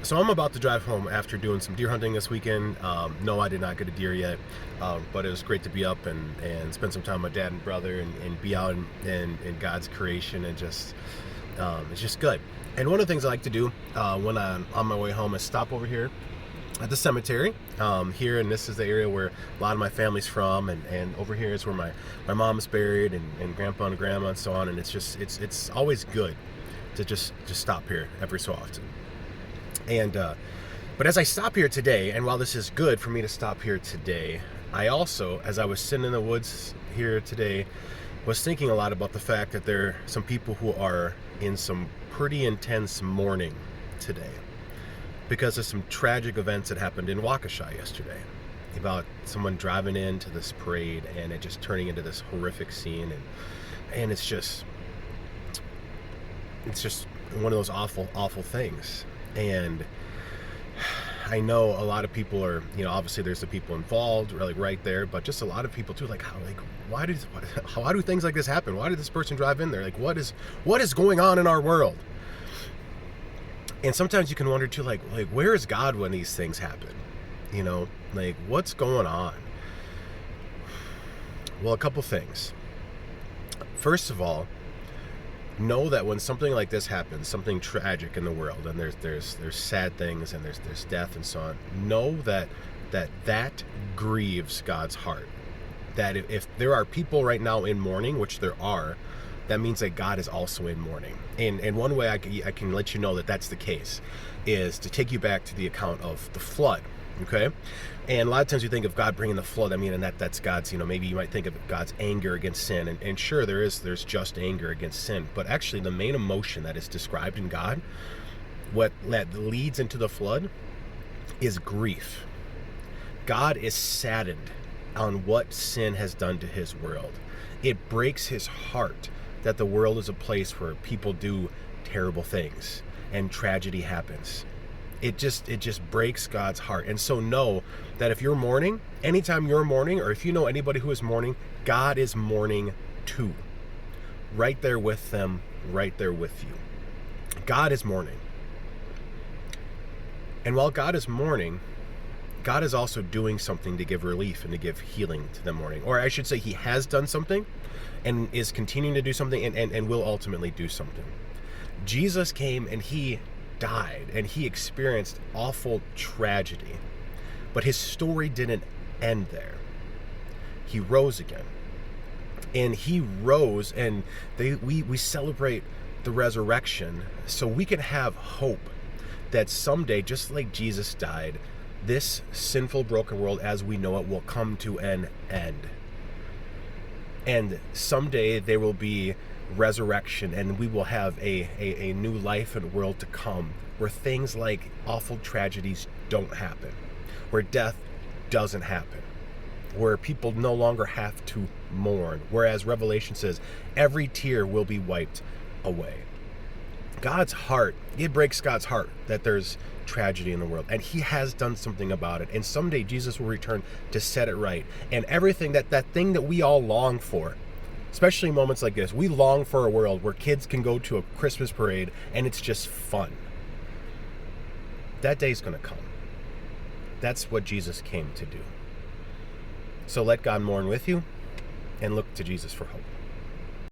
So I'm about to drive home after doing some deer hunting this weekend. No, I did not get a deer yet, but it was great to be up and spend some time with my dad and brother and be out in God's creation and just it's just good. And one of the things I like to do when I'm on my way home is stop over here at the cemetery here, and this is the area where a lot of my family's from, and over here is where my mom is buried and grandpa and grandma and so on. And it's always good to just stop here every so often. And but as I stop here today, and while this is good for me to stop here today, I also, as I was sitting in the woods here today, was thinking a lot about the fact that there are some people who are in some pretty intense mourning today because of some tragic events that happened in Waukesha yesterday about someone driving into this parade and it just turning into this horrific scene, and it's just one of those awful things. And I know a lot of people are, obviously there's the people involved, like right there, but just a lot of people too, like why do things like this happen? Why did this person drive in there? Like, what is going on in our world? And sometimes you can wonder too, like where is God when these things happen? Like what's going on? Well, a couple things. First of all, know that when something like this happens, something tragic in the world, and there's sad things and there's death and so on, know that grieves God's heart. That if there are people right now in mourning, which there are, that means that God is also in mourning. And one way I can let you know that that's the case is to take you back to the account of the flood. Okay, and a lot of times you think of God bringing the flood. I mean, and that's God's. Maybe you might think of God's anger against sin, and sure, there's just anger against sin. But actually, the main emotion that is described in God, what that leads into the flood, is grief. God is saddened on what sin has done to His world. It breaks His heart that the world is a place where people do terrible things and tragedy happens. It just breaks God's heart. And so know that if you're mourning, anytime you're mourning, or if you know anybody who is mourning, God is mourning too. Right there with them, right there with you. God is mourning. And while God is mourning, God is also doing something to give relief and to give healing to the mourning. Or I should say He has done something and is continuing to do something and will ultimately do something. Jesus came and He died and He experienced awful tragedy, but His story didn't end there. He rose again, and He rose, and we celebrate the resurrection so we can have hope that someday, just like Jesus died, this sinful, broken world as we know it will come to an end, and someday there will be resurrection, and we will have a new life and world to come where things like awful tragedies don't happen, where death doesn't happen, where people no longer have to mourn, whereas Revelation says every tear will be wiped away. God's heart, it breaks God's heart that there's tragedy in the world, and He has done something about it, and someday Jesus will return to set it right. And everything that thing that we all long for, especially in moments like this, we long for a world where kids can go to a Christmas parade and it's just fun. That day's going to come. That's what Jesus came to do. So let God mourn with you and look to Jesus for hope.